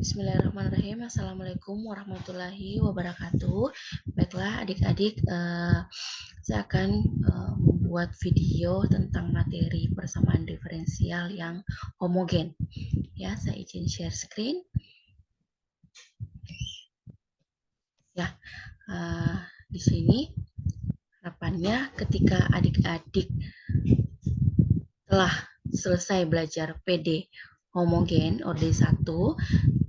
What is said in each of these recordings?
Bismillahirrahmanirrahim. Assalamualaikum warahmatullahi wabarakatuh. Baiklah adik-adik, saya akan membuat video tentang materi persamaan diferensial yang homogen. Ya, saya izin share screen. Ya, di sini harapannya ketika adik-adik telah selesai belajar PD homogen orde 1,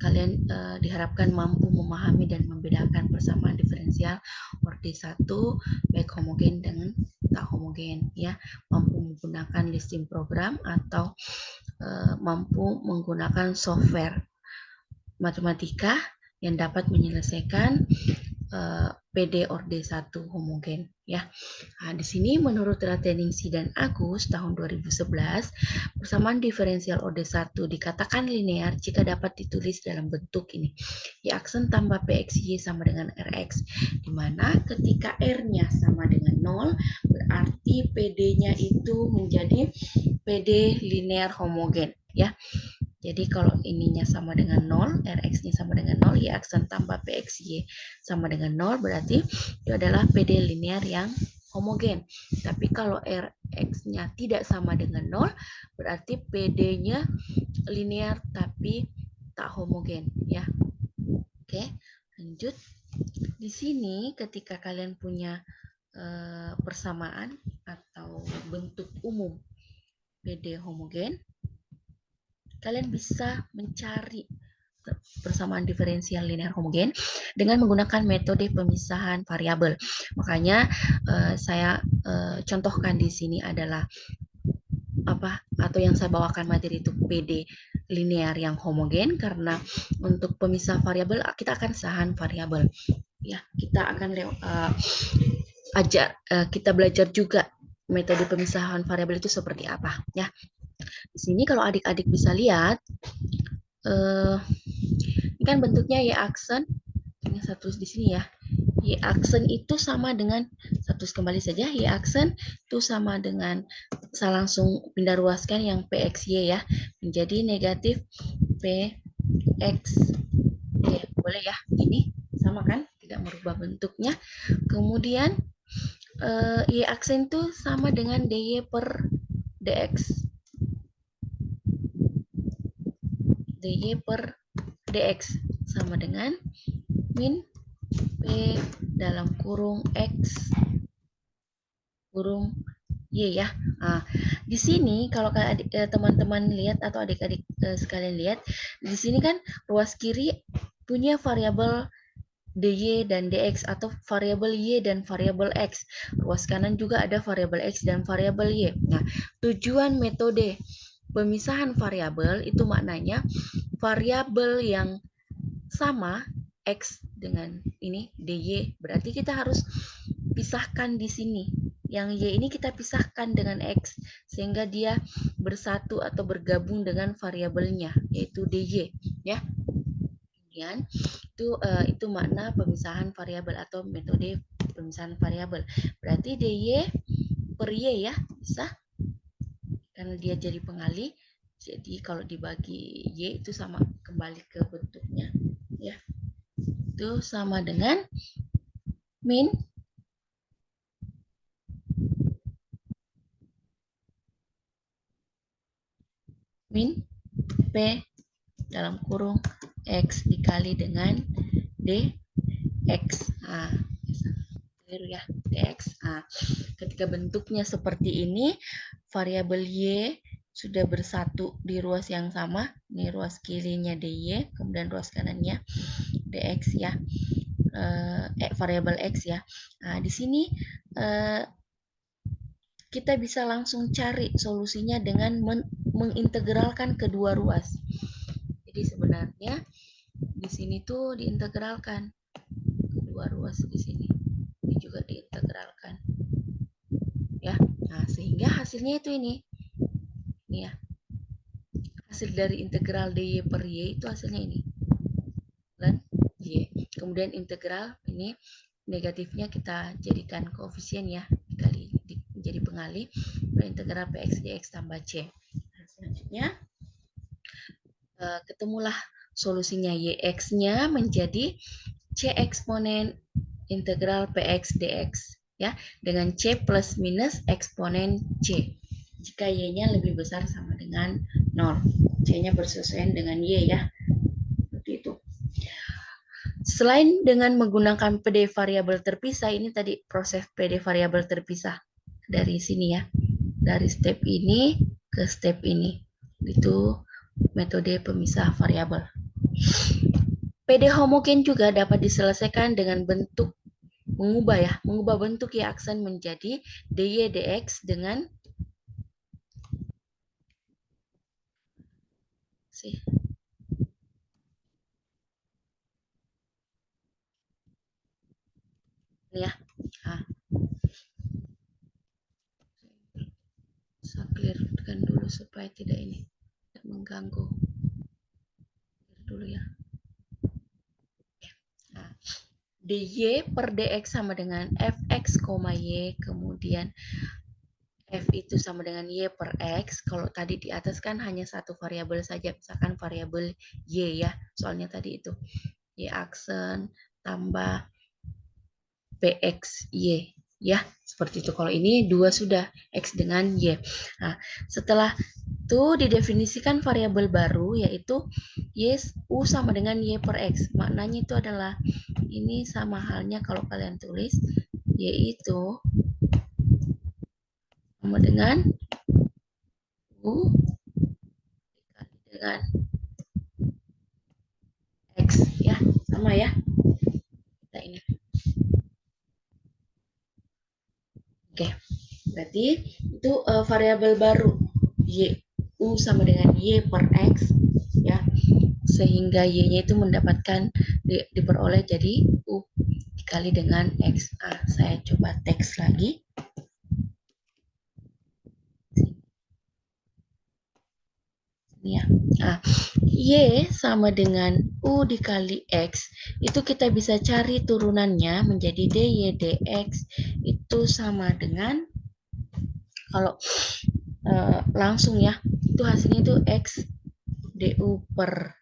kalian diharapkan mampu memahami dan membedakan persamaan diferensial orde 1 baik homogen dengan tak homogen, ya, mampu menggunakan listing program atau mampu menggunakan software matematika yang dapat menyelesaikan PD orde 1 homogen, ya. Nah, di sini menurut Rateningsi dan Agus tahun 2011, persamaan diferensial orde 1 dikatakan linear jika dapat ditulis dalam bentuk ini. Y aksen tambah PXY sama dengan RX, di mana ketika R-nya sama dengan 0, berarti PD-nya itu menjadi PD linear homogen, ya. Jadi kalau ininya sama dengan 0, Rx-nya sama dengan 0, Y aksen tambah PXY sama dengan 0, berarti itu adalah PD linear yang homogen. Tapi kalau Rx-nya tidak sama dengan 0, berarti PD-nya linear tapi tak homogen, ya. Oke, lanjut. Di sini ketika kalian punya persamaan atau bentuk umum PD homogen, kalian bisa mencari persamaan diferensial linear homogen dengan menggunakan metode pemisahan variabel. Makanya saya contohkan di sini adalah atau yang saya bawakan materi itu PD linear yang homogen, karena untuk pemisah variabel kita akan sahan variabel. Ya, kita akan kita belajar juga metode pemisahan variabel itu seperti apa, ya. Di sini kalau adik-adik bisa lihat, ini kan bentuknya Y aksen, ini satu di sini ya. Y aksen itu sama dengan satu, kembali saja, Y aksen itu sama dengan, saya langsung pindah ruaskan yang PXY ya, menjadi negatif PX. Oke, boleh ya, ini sama kan, tidak merubah bentuknya. Kemudian Y aksen itu sama dengan DY per DX. DY per DX sama dengan min P dalam kurung X kurung Y, ya. Nah, di sini kalau teman-teman lihat atau adik-adik sekalian lihat, di sini kan ruas kiri punya variabel DY dan DX atau variabel Y dan variabel X. Ruas kanan juga ada variabel X dan variabel Y. Nah, tujuan metode pemisahan variabel itu maknanya variabel yang sama X dengan ini DY, berarti kita harus pisahkan di sini. Yang Y ini kita pisahkan dengan X sehingga dia bersatu atau bergabung dengan variabelnya yaitu DY, ya. Kemudian itu makna pemisahan variabel atau metode pemisahan variabel. Berarti DY per Y, ya, bisa karena dia jadi pengali. Jadi kalau dibagi Y itu sama kembali ke bentuknya, ya. Itu sama dengan min P dalam kurung X dikali dengan DX. Nah, ya, DX. Nah, ketika bentuknya seperti ini, variabel Y sudah bersatu di ruas yang sama. Ini ruas kirinya DY, kemudian ruas kanannya DX, ya. Variabel X, ya. Nah, di sini kita bisa langsung cari solusinya dengan mengintegralkan kedua ruas. Jadi sebenarnya di sini tuh diintegralkan kedua ruas di sini. Ini juga diintegralkan. Ya. Nah, sehingga hasilnya itu ini. Ini ya. Hasil dari integral dy per y itu hasilnya ini. Dan y. Kemudian integral ini negatifnya kita jadikan koefisien, ya, dikali menjadi pengali integral px dx tambah c. Nah, selanjutnya ketemulah solusinya YX-nya menjadi C eksponen integral PX dx ya, dengan C plus minus eksponen C. Jika Y-nya lebih besar sama dengan 0. C-nya bersesuaian dengan Y ya. Seperti itu. Selain dengan menggunakan PD variabel terpisah, ini tadi proses PD variabel terpisah dari sini ya. Dari step ini ke step ini. Itu metode pemisah variabel. PD homogen juga dapat diselesaikan dengan bentuk mengubah bentuk Y aksen menjadi dy dx dengan ya. Nah, saya clearkan dulu supaya tidak mengganggu dulu ya. Nah, dy per dx sama dengan fx, y, kemudian f itu sama dengan y per x. Kalau tadi di atas kan hanya satu variabel saja, misalkan variabel y ya, soalnya tadi itu y aksen tambah px y ya, seperti itu. Kalau ini dua sudah x dengan y. Nah, setelah itu didefinisikan variabel baru yaitu y u sama dengan y per x. Maknanya itu adalah ini sama halnya kalau kalian tulis y itu sama dengan u dikali dengan x ya, sama ya. Kita ini. Oke. Berarti itu variabel baru y u sama dengan y per x ya, sehingga y-nya itu mendapatkan diperoleh jadi u dikali dengan x. Saya coba teks lagi. Ya. Y sama dengan U dikali X, itu kita bisa cari turunannya menjadi dy dx itu sama dengan, kalau langsung ya, itu hasilnya itu X du per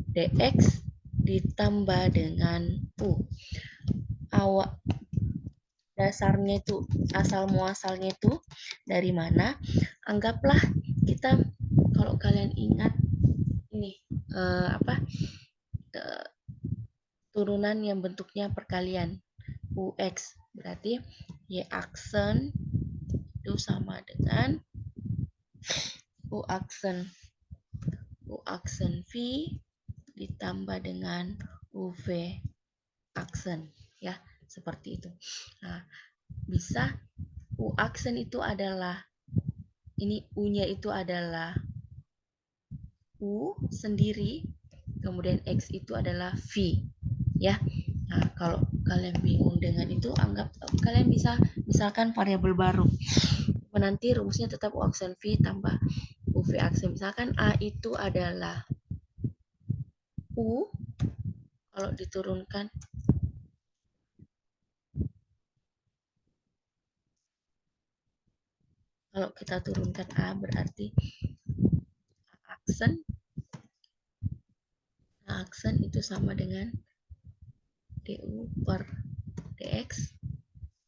dx ditambah dengan U. Awak dasarnya itu, asal muasalnya itu dari mana? Anggaplah kita, kalau kalian ingat ini turunan yang bentuknya perkalian ux, berarti y aksen itu sama dengan u aksen v ditambah dengan uv aksen ya, seperti itu. Nah, bisa u aksen itu adalah ini, u-nya itu adalah u sendiri, kemudian x itu adalah v ya. Nah, kalau kalian bingung dengan itu, anggap kalian bisa misalkan variabel baru. Nanti rumusnya tetap u aksen v tambah uv aksen. Misalkan a itu adalah u, kalau diturunkan kalau kita turunkan a berarti aksen itu sama dengan du per dx.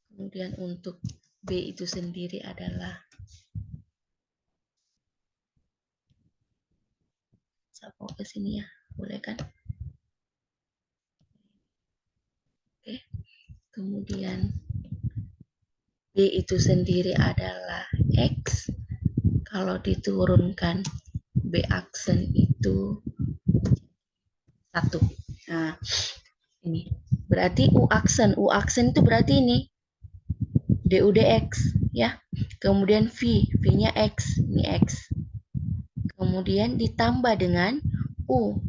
Kemudian untuk b itu sendiri adalah, saya mau ke sini ya, boleh kan? Oke. Kemudian b itu sendiri adalah x. Kalau diturunkan b aksen itu 1. Nah, ini berarti u aksen itu berarti ini du dx ya. Kemudian v-nya x, ini x. Kemudian ditambah dengan u.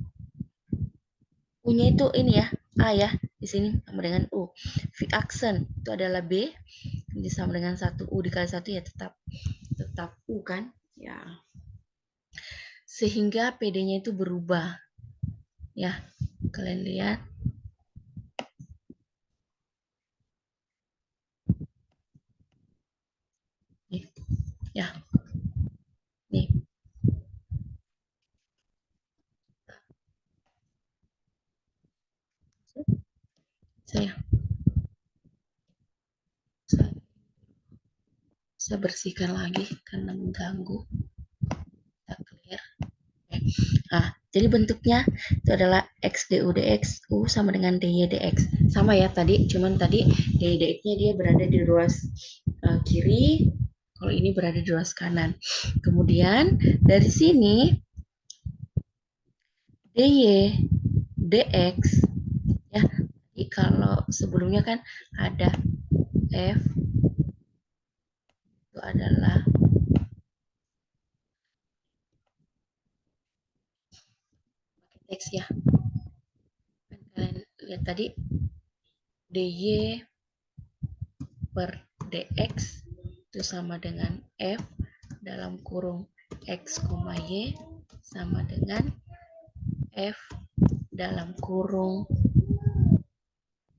U-nya itu ini ya, a ya. Di sini sama dengan u. V aksen itu adalah b, ini sama dengan 1. U dikali 1 ya tetap u kan? Ya. Sehingga PD-nya itu berubah. Ya, kalian lihat. Nih. Ya. Nih. saya bersihkan lagi karena mengganggu. Kita clear. Nah, jadi bentuknya itu adalah X du dx U sama dengan dy dx. Sama ya tadi, cuman tadi dy dx-nya dia berada di ruas kiri, kalau ini berada di ruas kanan. Kemudian dari sini dy dx ya. Jadi kalau sebelumnya kan ada f itu adalah x ya. Kalian lihat tadi dy per dx itu sama dengan f dalam kurung x, y sama dengan f dalam kurung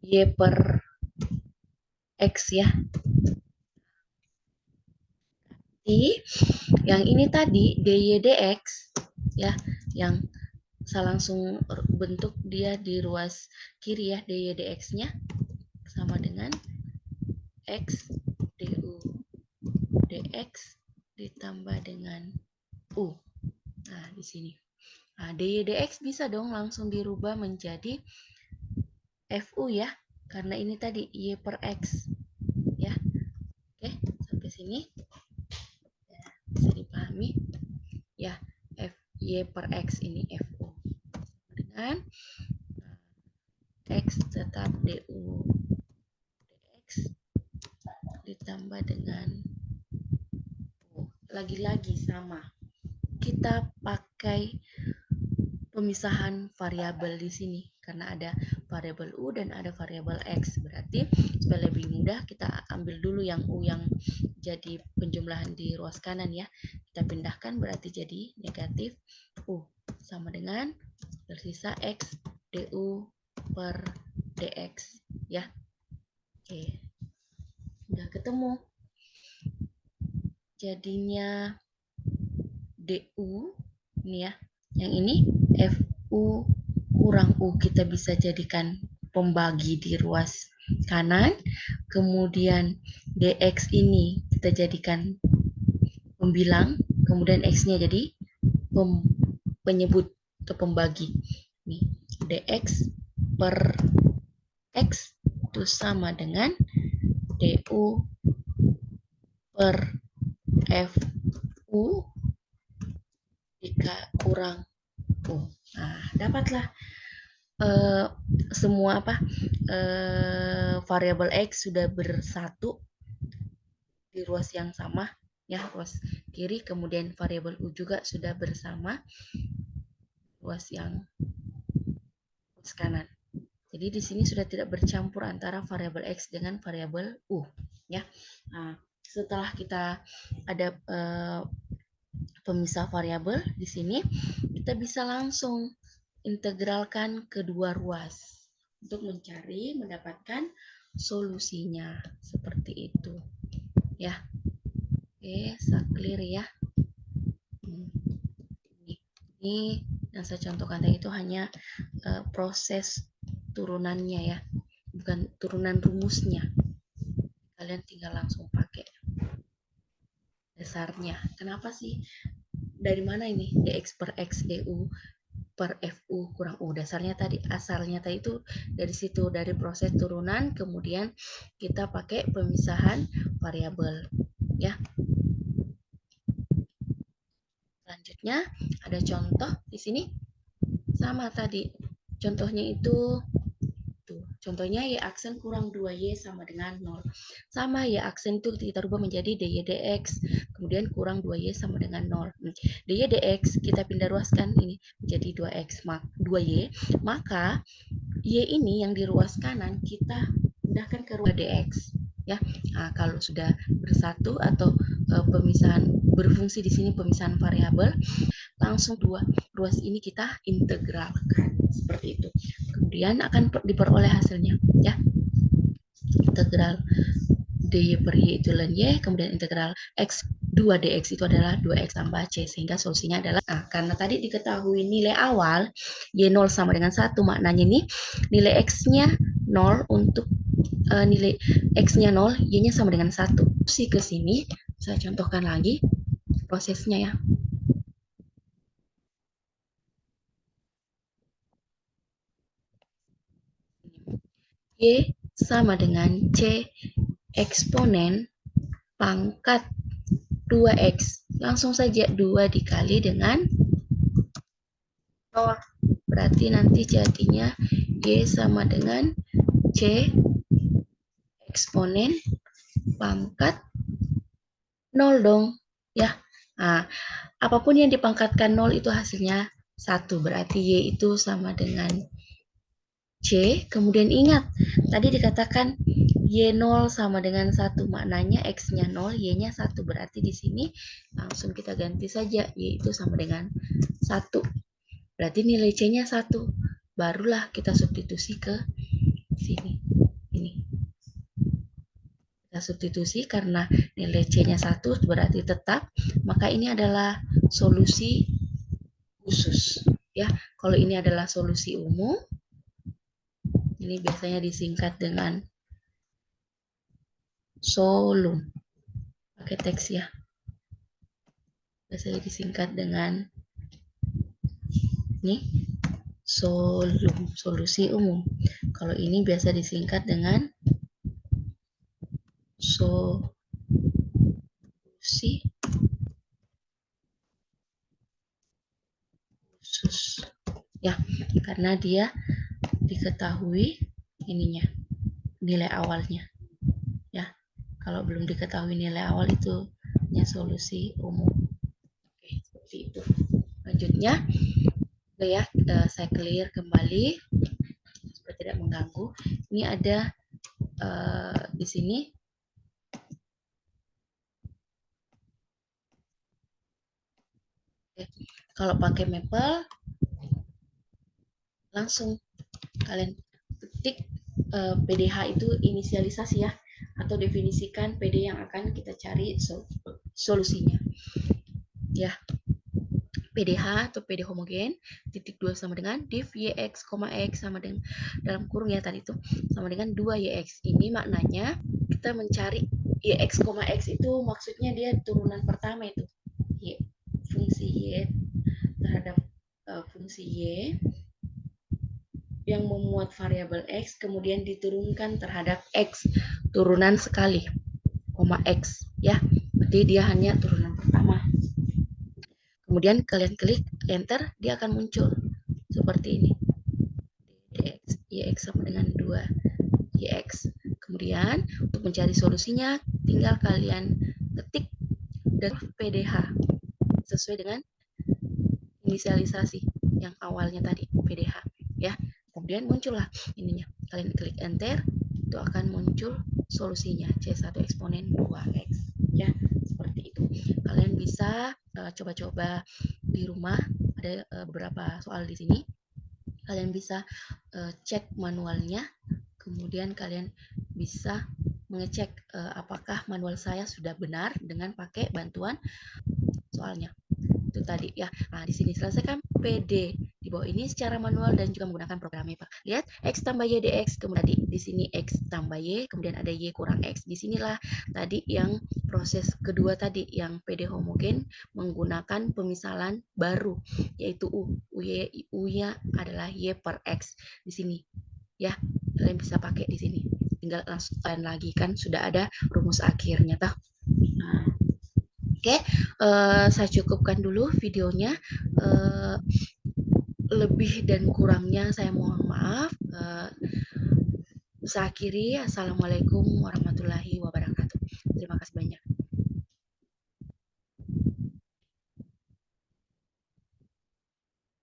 y per x ya. Jadi yang ini tadi dy dx ya, yang saya langsung bentuk dia di ruas kiri ya, dy dx-nya sama dengan x du dx ditambah dengan u. Nah, di sini. Nah, dy dx bisa dong langsung dirubah menjadi fu ya, karena ini tadi y per x ya. Oke, sampai sini ya, bisa dipahami ya. Y per x ini fu dengan x tetap du dx ditambah dengan lagi-lagi sama, kita pakai pemisahan variabel di sini karena ada variabel u dan ada variabel x. Berarti supaya lebih mudah kita ambil dulu yang u yang jadi penjumlahan di ruas kanan ya. Kita pindahkan berarti jadi negatif u sama dengan tersisa x du per dx ya. Oke. Udah ketemu. Jadinya du ini ya. Yang ini fu kurang u kita bisa jadikan pembagi di ruas kanan. Kemudian dx ini kita jadikan pembilang. Kemudian x-nya jadi penyebut atau pembagi. Nih, dx per x itu sama dengan du per fu kurang u. Nah, dapatlah semua variabel x sudah bersatu di ruas yang sama ya, ruas kiri. Kemudian variabel u juga sudah bersama ruas yang ruas kanan. Jadi di sini sudah tidak bercampur antara variabel x dengan variabel u ya. Nah, setelah kita ada pemisah variabel di sini, kita bisa langsung integralkan kedua ruas untuk mendapatkan solusinya seperti itu ya. Oke, saya clear ya. Ini yang saya contohkan tadi itu hanya proses turunannya ya, bukan turunan rumusnya. Kalian tinggal langsung pakai dasarnya. Kenapa sih? Dari mana ini dx per x du per fu kurang u? Dasarnya tadi, asalnya tadi itu dari situ, dari proses turunan, kemudian kita pakai pemisahan variabel ya. Selanjutnya ada contoh di sini sama tadi. Contohnya itu tuh, contohnya y aksen kurang 2y sama dengan 0. Sama y aksen itu kita rubah menjadi dy dx, kemudian kurang 2y sama dengan 0. Dy dx kita pindah ruaskan ini menjadi 2x 2y, maka y ini yang di ruas kanan kita pindahkan ke ruas dx ya. Nah, kalau sudah bersatu atau pemisahan berfungsi di sini pemisahan variabel, langsung dua ruas ini kita integralkan seperti itu. Kemudian akan diperoleh hasilnya ya. Integral dy per y itu ln y, kemudian integral x 2 dx itu adalah 2x tambah c, sehingga solusinya adalah karena tadi diketahui nilai awal y0 sama dengan 1, maknanya ini nilai x-nya 0 untuk nilai X-nya 0, Y-nya sama dengan 1. Ke sini, saya contohkan lagi prosesnya ya. Y sama dengan C eksponen pangkat 2X. Langsung saja 2 dikali dengan 0. Berarti nanti jadinya Y sama dengan C eksponen pangkat 0 dong. Ya. Nah, apapun yang dipangkatkan 0 itu hasilnya 1. Berarti Y itu sama dengan C. Kemudian ingat, tadi dikatakan Y0 sama dengan 1. Maknanya X-nya 0, Y-nya 1. Berarti di sini langsung kita ganti saja. Y itu sama dengan 1. Berarti nilai C-nya 1. Barulah kita substitusi ke sini. Ini. Kita substitusi karena nilai C-nya 1 berarti tetap. Maka ini adalah solusi khusus. Ya, kalau ini adalah solusi umum, ini biasanya disingkat dengan solum. Pakai teks ya. Biasanya disingkat dengan ini solum, solusi umum. Kalau ini biasa disingkat dengan solusi khusus. Ya, karena dia diketahui ininya, nilai awalnya. Ya, kalau belum diketahui nilai awal itu hanya solusi umum. Oke, seperti itu. Lanjutnya, ya, saya clear kembali supaya tidak mengganggu. Ini ada di sini kalau pakai Maple langsung kalian ketik PDH itu inisialisasi ya, atau definisikan PD yang akan kita cari solusinya ya. PDH atau PD homogen titik 2 sama dengan div YX, X sama dengan dalam kurung ya tadi itu sama dengan 2YX. Ini maknanya kita mencari YX, X itu maksudnya dia turunan pertama itu Y, fungsi Y terhadap fungsi Y yang memuat variabel X kemudian diturunkan terhadap X turunan sekali, X ya. Berarti dia hanya turunan pertama. Kemudian kalian klik enter, dia akan muncul seperti ini. Dx, YX sama dengan 2 YX. Kemudian untuk mencari solusinya tinggal kalian ketik dan PDH sesuai dengan inisialisasi yang awalnya tadi PDH ya. Kemudian muncullah ininya. Kalian klik enter, itu akan muncul solusinya C1 eksponen 2X ya. Seperti itu. Kalian bisa coba-coba di rumah, ada beberapa soal di sini. Kalian bisa cek manualnya, kemudian kalian bisa mengecek apakah manual saya sudah benar dengan pakai bantuan soalnya. Itu tadi ya. Nah, di sini selesaikan PD di bawah ini secara manual dan juga menggunakan program Pak. Lihat X tambah Y dx, kemudian di sini X tambah Y, kemudian ada Y kurang X. Di sinilah tadi yang proses kedua tadi yang PD homogen menggunakan pemisalan baru yaitu U-nya adalah Y per X di sini. Ya, kalian bisa pakai di sini. Tinggal langsung lagi kan sudah ada rumus akhirnya toh. Nah, Oke, saya cukupkan dulu videonya. Lebih dan kurangnya saya mohon maaf. Saya akhiri. Assalamualaikum warahmatullahi